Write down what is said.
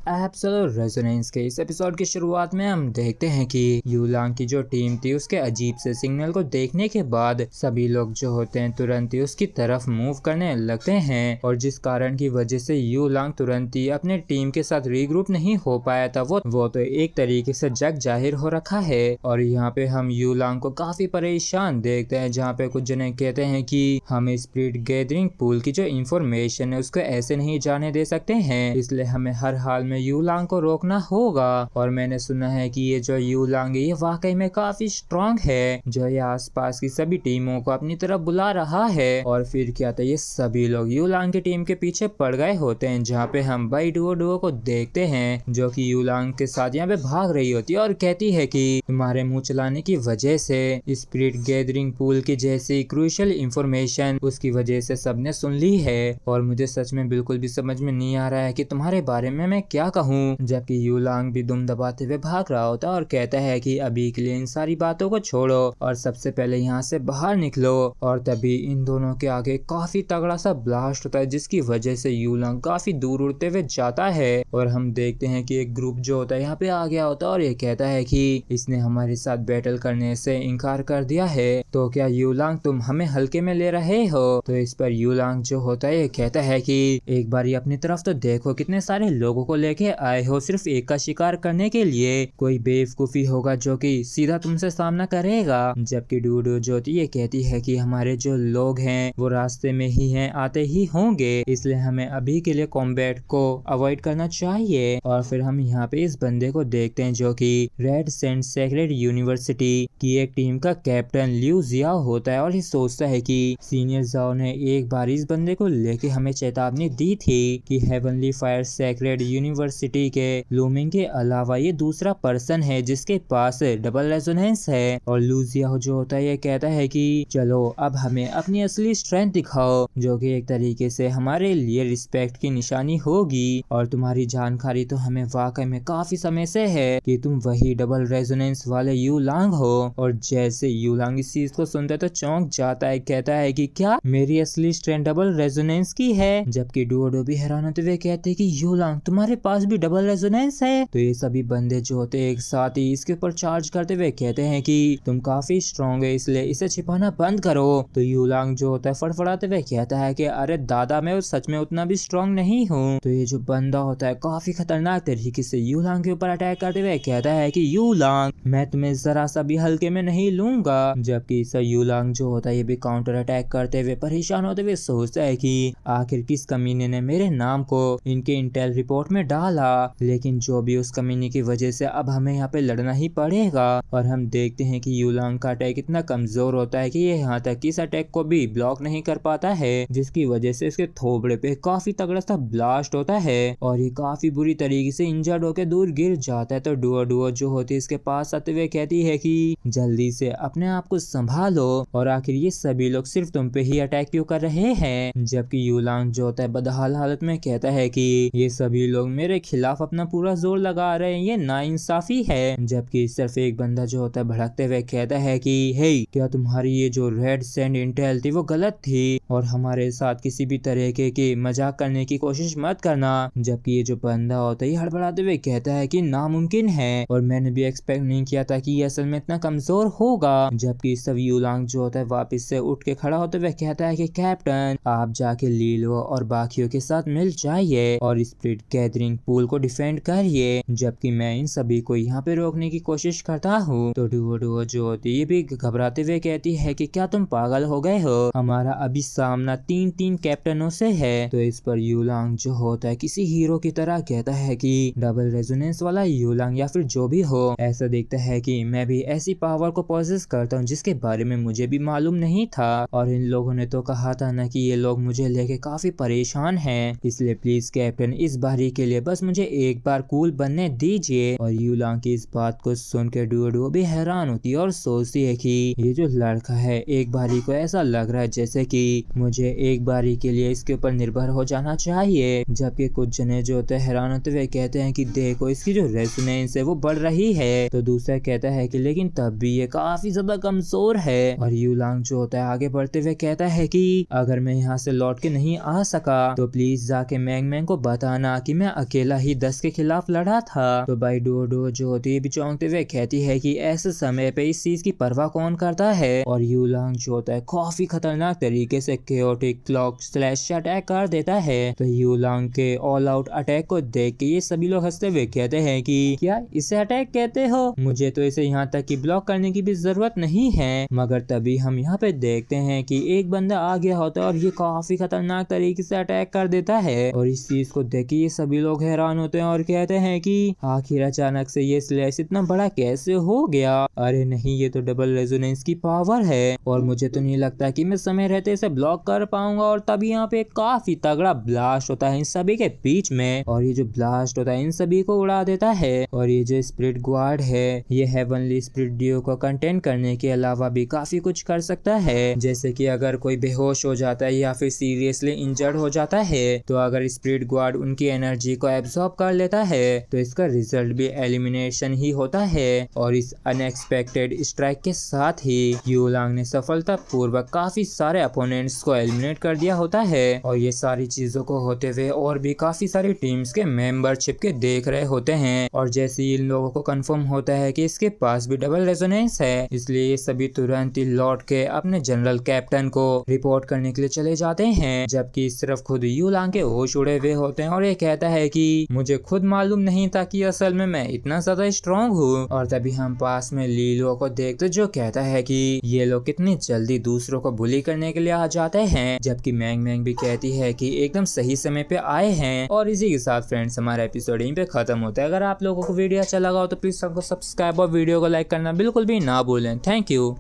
Absolute resonance के इस episode की शुरुआत में हम देखते हैं कि यूलांग की जो टीम थी उसके अजीब से सिग्नल को देखने के बाद सभी लोग जो होते हैं तुरंत ही उसकी तरफ मूव करने लगते हैं और जिस कारण की वजह से यूलांग तुरंत ही अपने टीम के साथ रीग्रुप नहीं हो पाया था वो तो एक तरीके से जग जाहिर हो रखा है। और यहाँ पे हम यूलांग को काफी परेशान देखते हैं जहाँ पे कुछ जने कहते हैं कि हम स्पिरिट गैदरिंग पूल की जो इंफॉर्मेशन है उसको ऐसे नहीं जाने दे सकते हैं, इसलिए हमें हर हाल में यूलांग को रोकना होगा। और मैंने सुना है कि ये जो यूलांग है ये वाकई में काफी स्ट्रॉन्ग है, जो ये आसपास की सभी टीमों को अपनी तरफ बुला रहा है। और फिर क्या था, ये सभी लोग यूलांग की टीम के पीछे पड़ गए होते हैं जहाँ पे हम बाई डुओ को देखते हैं जो कि यूलांग के साथ यहाँ पे भाग रही होती है और कहती है कि तुम्हारे मुंह चलाने की वजह से स्पिरिट गैदरिंग पूल की जैसी क्रूशियल इंफॉर्मेशन उसकी वजह से सबने सुन ली है और मुझे सच में बिल्कुल भी समझ में नहीं आ रहा है कि तुम्हारे बारे में मैं क्या कहूँ। जबकि यूलांग भी दुम दबाते हुए भाग रहा होता है और कहता है कि अभी के लिए इन सारी बातों को छोड़ो और सबसे पहले यहाँ से बाहर निकलो। और तभी इन दोनों के आगे काफी तगड़ा सा ब्लास्ट होता है जिसकी वजह से यूलांग काफी दूर उड़ते हुए जाता है और हम देखते हैं कि एक ग्रुप जो होता है यहाँ पे आ गया होता है और ये कहता है कि इसने हमारे साथ बैटल करने से इनकार कर दिया है, तो क्या यूलांग तुम हमें हल्के में ले रहे हो। तो इस पर यूलांग जो होता है ये कहता है कि एक बार ये अपनी तरफ तो देखो, कितने सारे लोगों को लेके आए हो सिर्फ एक का शिकार करने के लिए, कोई बेवकूफी होगा जो कि सीधा तुमसे सामना करेगा। जबकि डूडू जो ये कहती है कि हमारे जो लोग हैं वो रास्ते में ही हैं, आते ही होंगे, इसलिए हमें अभी के लिए कॉम्बैट को अवॉइड करना चाहिए। और फिर हम यहाँ पे इस बंदे को देखते हैं जो कि रेड सेंट सेक्रेड यूनिवर्सिटी की एक टीम का कैप्टन लियू जियाओ होता है और ये सोचता है कि सीनियर जाओ ने एक बार इस बंदे को लेके हमें चेतावनी दी थी कि हेवनली फायर सेक्रेड यूनिवर्सिटी के लूमिंग के अलावा ये दूसरा पर्सन है जिसके पास डबल रेजोनेंस है। और लूजियाओ जो होता है ये कहता है कि चलो अब हमें अपनी असली स्ट्रेंथ दिखाओ, जो कि एक तरीके से हमारे लिए रिस्पेक्ट की निशानी होगी। और तुम्हारी जानकारी तो हमें वाकई में काफी समय से है कि तुम वही डबल रेजोनेंस वाले यूलांग हो। और जैसे यूलांग इस चीज को सुनता है तो चौंक जाता है, कहता है कि क्या मेरी असली स्ट्रेंथ डबल रेजोनेंस की है। जबकि डुओडो भी हैरान होते हुए कहते हैं कि यूलांग तुम्हारे पास भी डबल रेजोनेंस है। तो ये सभी बंदे जो होते हैं एक साथ ही इसके ऊपर चार्ज करते हुए कहते हैं कि तुम काफी स्ट्रॉन्ग है, इसलिए इसे छिपाना बंद करो। तो यूलांग जो होता है फड़फड़ाते हुए कहता है कि अरे दादा मैं सच में उतना भी स्ट्रॉन्ग नहीं हूँ। तो ये जो बंदा होता है काफी खतरनाक तरीके से यूलांग के ऊपर अटैक करते हुए कहता है कि यूलांग मैं तुम्हें जरा सा भी हल्के में नहीं लूंगा। जबकि इस यूलांग जो होता है ये भी काउंटर अटैक करते हुए परेशान होते हुए सोचता है कि आखिर किस कमीने ने मेरे नाम को इनके इंटेल रिपोर्ट में डाला, लेकिन जो भी उस कमीने की वजह से अब हमें यहाँ पे लड़ना ही पड़ेगा। और हम देखते हैं कि यूलांग का अटैक इतना कमजोर होता है कि ये यहाँ तक कि इस अटैक को भी ब्लॉक नहीं कर पाता है, जिसकी वजह से इसके थोबड़े पे काफी तगड़ा सा ब्लास्ट होता है और ये काफी बुरी तरीके से इंजर्ड होकर दूर गिर जाता है। तो डुओ जो होती है इसके पास आते हुए कहती है कि जल्दी से अपने आप को संभालो और आखिर ये सभी लोग सिर्फ तुम पे ही अटैक क्यों कर रहे हैं। जबकि यूलांग जो होता है बदहाल हालत में कहता है कि ये सभी लोग मेरे खिलाफ अपना पूरा जोर लगा रहे हैं, ये नाइंसाफी है। जबकि सिर्फ एक बंदा जो होता है भड़कते हुए कहता है कि हे क्या तुम्हारी ये जो रेड सैंड इंटेल थी वो गलत थी और हमारे साथ किसी भी तरह के मजाक करने की कोशिश मत करना। जबकि ये जो बंदा होता है हड़बड़ाते हुए कहता है कि नामुमकिन है और मैंने भी एक्सपेक्ट नहीं किया था कि ये असल में इतना कमजोर होगा। जबकि सब यूलांग जो होता है वापस से उठ के खड़ा होते हुए कहता है कि कैप्टन आप जाके लीलो और बाकियों के साथ मिल जाइए और स्पिरिट गैदरिंग पूल को डिफेंड करिए, जबकि मैं इन सभी को यहाँ पे रोकने की कोशिश करता हूँ। तो डुओ जो होती है ये भी घबराते हुए कहती है कि क्या तुम पागल हो गए हो, हमारा अभी सामना 3 कैप्टनों से है। तो इस पर यूलांग जो होता है किसी हीरो की तरह कहता है कि डबल रेजोनेंस वाला यूलांग या फिर जो भी हो, ऐसा दिखता है कि मैं भी ऐसी पावर को पोजेस करता हूँ जिसके बारे में मुझे भी मालूम नहीं था और इन लोगों ने तो कहा था ना कि ये लोग मुझे लेके काफी परेशान हैं, इसलिए प्लीज कैप्टन इस बारी के लिए बस मुझे एक बार कूल बनने दीजिए। और यूलांग की इस बात को सुन के डुओ भी हैरान होती है और सोचती है कि ये जो लड़का है एक बारी को ऐसा लग रहा है जैसे कि मुझे एक बारी के लिए इसके ऊपर निर्भर हो जाना चाहिए। जबकि कुछ जने जो होते हैं हैरान होते हुए कहते हैं कि देखो इसकी जो रेजोनेंस है वो बढ़ रही है। तो दूसरा कहता है कि लेकिन तब भी ये काफी ज्यादा कमजोर है। और यूलांग जो होता है आगे बढ़ते हुए कहता है कि अगर मैं यहाँ से लौट के नहीं आ सका तो प्लीज जाके मैंग को बताना कि मैं अकेला ही 10 के खिलाफ लड़ा था। तो भाई डोडो जो होती है भी चौंकते हुए कहती है कि ऐसे समय पे इस चीज की परवाह कौन करता है। और यूलांग जो होता है काफी खतरनाक तरीके से केओटिक क्लॉक स्लैश अटैक कर देता है। तो यूलांग के ऑल आउट अटैक को देख के ये सभी लोग हंसते हुए कहते हैं कि क्या इसे अटैक कहते हो, मुझे तो इसे यहाँ तक कि ब्लॉक करने की भी जरूरत नहीं है। मगर तभी हम यहाँ पे देखते हैं कि एक बंदा आ गया होता है और ये काफी खतरनाक तरीके से अटैक कर देता है। और इस चीज को देख के ये सभी लोग हैरान होते हैं और कहते हैं कि आखिर अचानक से ये स्लैश इतना बड़ा कैसे हो गया। अरे नहीं, ये तो डबल रेजोनेंस की पावर है और मुझे तो नहीं लगता कि मैं समय रहते इसे ब्लॉक कर पाऊंगा। और तभी यहाँ पे काफी तगड़ा ब्लास्ट होता है इन सभी के बीच में और ये जो ब्लास्ट होता है इन सभी को उड़ा देता है। और ये जो स्पिरिट गार्ड है ये हेवनली स्पिरिट डियो को कंटेन करने के अलावा भी काफी कुछ कर सकता है। जैसे कि अगर कोई बेहोश हो जाता है या फिर सीरियसली इंजर्ड हो जाता है तो अगर स्पिरिट गार्ड उनकी एनर्जी को एब्सॉर्ब कर लेता है तो इसका रिजल्ट भी एलिमिनेशन ही होता है। और इस अनएक्सपेक्टेड स्ट्राइक के साथ ही यूलांग ने सफलता पूर्वक काफी सारे अपोनेंट्स को एलिमिनेट कर दिया होता है। और ये सारी चीजों को होते हुए और भी काफी सारी टीम्स के मेंबर छिप के देख रहे होते हैं। और जैसे ही इन लोगों को कंफर्म होता है कि इसके पास भी डबल रेजोनेंस है, इसलिए ये सभी तुरंत ही लौट के अपने जनरल कैप्टन को रिपोर्ट करने के लिए चले जाते हैं। जबकि सिर्फ खुद यूलांग के होश उड़े हुए होते हैं और ये कहता है कि मुझे खुद मालूम नहीं था कि असल में मैं इतना ज्यादा स्ट्रॉन्ग हूँ। और तभी हम पास में लीलो को देखते जो कहता है कि ये लोग कितनी जल्दी दूसरों को बुली करने के लिए आ जाते हैं। जबकि मैंग मैंग भी कहती है कि एकदम सही समय पे आए हैं। और इसी के साथ फ्रेंड्स हमारा एपिसोड यहीं पे खत्म होता है। अगर आप लोगों को वीडियो अच्छा लगा हो तो प्लीज सबको सब्सक्राइब और वीडियो को लाइक करना बिल्कुल भी ना भूलें। Thank you.